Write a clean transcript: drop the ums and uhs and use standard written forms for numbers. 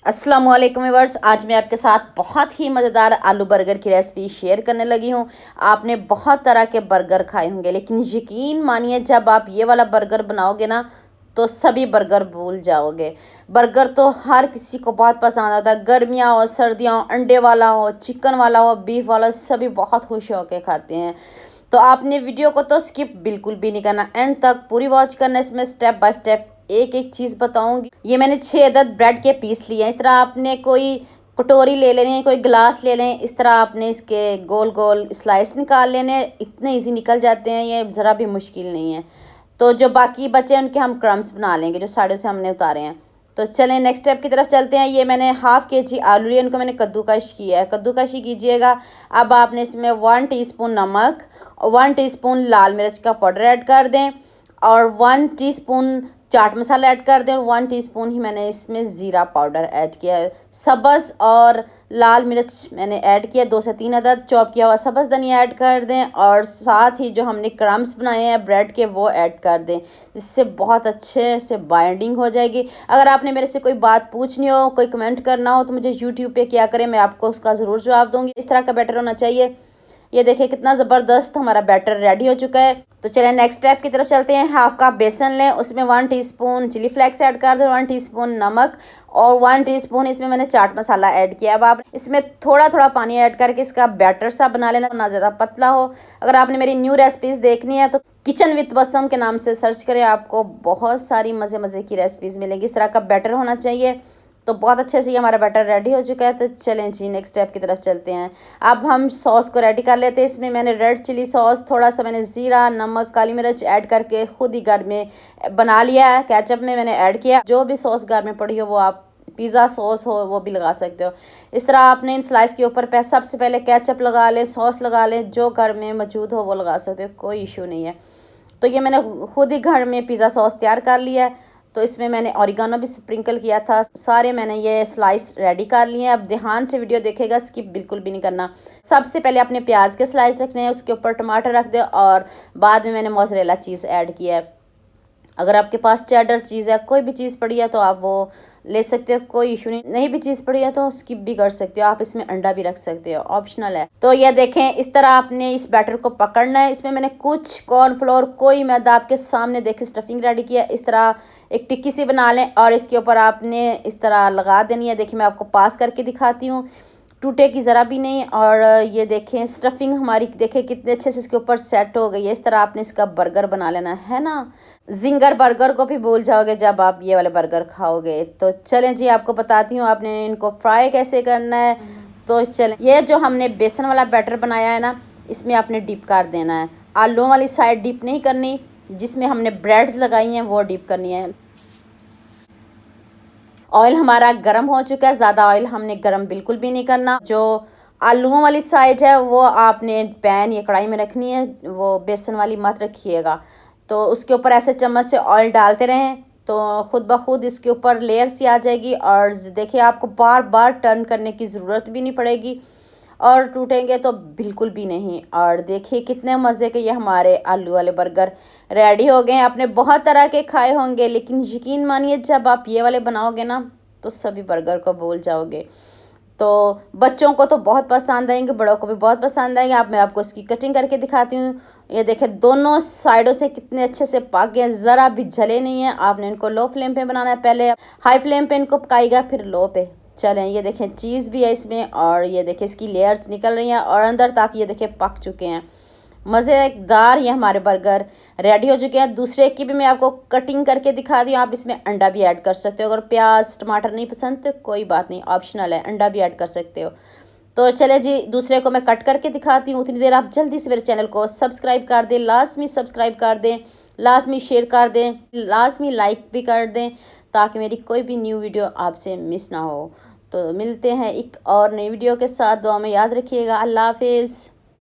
अस्सलाम वालेकुम व्यूअर्स, आज मैं आपके साथ बहुत ही मज़ेदार आलू बर्गर की रेसिपी शेयर करने लगी हूँ। आपने बहुत तरह के बर्गर खाए होंगे, लेकिन यकीन मानिए जब आप ये वाला बर्गर बनाओगे ना तो सभी बर्गर भूल जाओगे। बर्गर तो हर किसी को बहुत पसंद आता है, गर्मियाँ हो सर्दियाँ हो, अंडे वाला हो, चिकन वाला हो, बीफ वाला, सभी बहुत खुश होकर खाते हैं। तो आपने वीडियो को तो स्किप बिल्कुल भी नहीं करना, एंड तक पूरी वॉच करना। इसमें स्टेप बाय स्टेप एक एक चीज़ बताऊंगी। ये मैंने 6 अदद ब्रेड के पीस लिए हैं। इस तरह आपने कोई कटोरी ले लेनी है, कोई गिलास ले लें। इस तरह आपने इसके गोल गोल स्लाइस निकाल लेने। इतने इजी निकल जाते हैं, ये ज़रा भी मुश्किल नहीं है। तो जो बाकी बचे हैं उनके हम क्रम्स बना लेंगे, जो साइडों से हमने उतारे हैं। तो चलें नेक्स्ट स्टेप की तरफ चलते हैं। ये मैंने हाफ़ केजी आलू लिए, इनको मैंने कद्दूकश किया है। कद्दूकशी कीजिएगा। अब आपने इसमें 1 टीस्पून नमक और 1 टीस्पून लाल मिर्च का पाउडर ऐड कर दें, और 1 टीस्पून चाट मसाला ऐड कर दें, और 1 टीस्पून ही मैंने इसमें ज़ीरा पाउडर ऐड किया है। सब्ज़ और लाल मिर्च मैंने ऐड किया, 2 से 3 अदद चॉप किया हुआ सब्ज़ धनिया ऐड कर दें, और साथ ही जो हमने क्रम्स बनाए हैं ब्रेड के वो ऐड कर दें। इससे बहुत अच्छे से बाइंडिंग हो जाएगी। अगर आपने मेरे से कोई बात पूछनी हो, कोई कमेंट करना हो, तो मुझे यूट्यूब पे क्या करें, मैं आपको उसका ज़रूर जवाब दूँगी। इस तरह का बैटर होना चाहिए। ये देखिए कितना ज़बरदस्त हमारा बैटर रेडी हो चुका है। तो चलिए नेक्स्ट स्टेप की तरफ चलते हैं। हाफ कप बेसन लें, उसमें 1 टीस्पून चिली फ्लेक्स ऐड कर दें, 1 टीस्पून नमक और 1 टीस्पून इसमें मैंने चाट मसाला ऐड किया। अब आप इसमें थोड़ा थोड़ा पानी ऐड करके इसका बैटर सा बना लेना, ना ज़्यादा पतला हो। अगर आपने मेरी न्यू रेसिपीज़ देखनी है तो किचन विद बसम के नाम से सर्च करें, आपको बहुत सारी मज़े मज़े की रेसिपीज़ मिलेंगी। इस तरह का बैटर होना चाहिए। तो बहुत अच्छे से ये हमारा बैटर रेडी हो चुका है। तो चलें जी नेक्स्ट स्टेप की तरफ चलते हैं। अब हम सॉस को रेडी कर लेते हैं। इसमें मैंने रेड चिली सॉस, थोड़ा सा मैंने ज़ीरा, नमक, काली मिर्च ऐड करके खुद ही घर में बना लिया है। केचप में मैंने ऐड किया। जो भी सॉस घर में पड़ी हो वो आप, पिज़्ज़ा सॉस हो वो भी लगा सकते हो। इस तरह आपने इन स्लाइस के ऊपर सबसे पहले केचप लगा लें, सॉस लगा लें, जो घर में मौजूद हो वो लगा सकते हो, कोई इशू नहीं है। तो ये मैंने खुद ही घर में पिज़्ज़ा सॉस तैयार कर लिया है। तो इसमें मैंने ऑरिगानो भी स्प्रिंकल किया था। सारे मैंने ये स्लाइस रेडी कर लिए हैं। अब ध्यान से वीडियो देखेगा, स्किप बिल्कुल भी नहीं करना। सबसे पहले अपने प्याज के स्लाइस रखने हैं, उसके ऊपर टमाटर रख दे, और बाद में मैंने मोज़रेला चीज़ ऐड किया है। अगर आपके पास चेडर चीज़ है, कोई भी चीज़ पड़ी है तो आप वो ले सकते हो, कोई इशू नहीं भी चीज़ पड़ी है तो स्किप भी कर सकते हो। आप इसमें अंडा भी रख सकते हो, ऑप्शनल है। तो ये देखें इस तरह आपने इस बैटर को पकड़ना है। इसमें मैंने कुछ कॉर्नफ्लोर, कोई मैदा आपके सामने देखे स्टफिंग रेडी किया। इस तरह एक टिक्की सी बना लें और इसके ऊपर आपने इस तरह लगा देनी है। देखिए मैं आपको पास करके दिखाती हूँ, टूटे की ज़रा भी नहीं। और ये देखें स्टफिंग हमारी देखें कितने अच्छे से इसके ऊपर सेट हो गई है। इस तरह आपने इसका बर्गर बना लेना है ना। जिंगर बर्गर को भी भूल जाओगे जब आप ये वाले बर्गर खाओगे। तो चलें जी आपको बताती हूँ आपने इनको फ्राई कैसे करना है। तो चलें, ये जो हमने बेसन वाला बैटर बनाया है ना, इसमें आपने डिप कर देना है। आलूओं वाली साइड डिप नहीं करनी, जिसमें हमने ब्रेड्स लगाई हैं वो डिप करनी है। ऑयल हमारा गर्म हो चुका है। ज़्यादा ऑयल हमने गर्म बिल्कुल भी नहीं करना। जो आलूओं वाली साइड है वो आपने पैन या कढ़ाई में रखनी है, वो बेसन वाली मत रखिएगा। तो उसके ऊपर ऐसे चम्मच से ऑयल डालते रहें तो खुद ब खुद इसके ऊपर लेयर सी आ जाएगी। और देखिए आपको बार बार टर्न करने की ज़रूरत भी नहीं पड़ेगी, और टूटेंगे तो बिल्कुल भी नहीं। और देखिए कितने मज़े के ये हमारे आलू वाले बर्गर रेडी हो गए हैं। आपने बहुत तरह के खाए होंगे, लेकिन यकीन मानिए जब आप ये वाले बनाओगे ना तो सभी बर्गर को भूल जाओगे। तो बच्चों को तो बहुत पसंद आएंगे, बड़ों को भी बहुत पसंद आएंगे। मैं आपको इसकी कटिंग करके दिखाती हूँ। ये देखें दोनों साइडों से कितने अच्छे से पक गए, ज़रा भी जले नहीं है। आपने इनको लो फ्लेम पे बनाना है, पहले हाई फ्लेम पे इनको पकाइएगा, फिर लो पे। चलें ये देखें चीज़ भी है इसमें, और ये देखें इसकी लेयर्स निकल रही हैं और अंदर तक ये देखें पक चुके हैं। मज़ेदार ये हमारे बर्गर रेडी हो चुके हैं। दूसरे की भी मैं आपको कटिंग करके दिखा दी हूँ। आप इसमें अंडा भी ऐड कर सकते हो। अगर प्याज टमाटर नहीं पसंद तो कोई बात नहीं, ऑप्शनल है, अंडा भी ऐड कर सकते हो। तो चले जी दूसरे को मैं कट करके दिखाती हूँ। उतनी देर आप जल्दी से मेरे चैनल को सब्सक्राइब कर दें, लाजमी सब्सक्राइब कर दें, लाजमी शेयर कर दें, लाजमी लाइक भी कर दें, ताकि मेरी कोई भी न्यू वीडियो आपसे मिस ना हो। तो मिलते हैं एक और नई वीडियो के साथ। दुआ में याद रखिएगा। अल्लाह हाफिज़।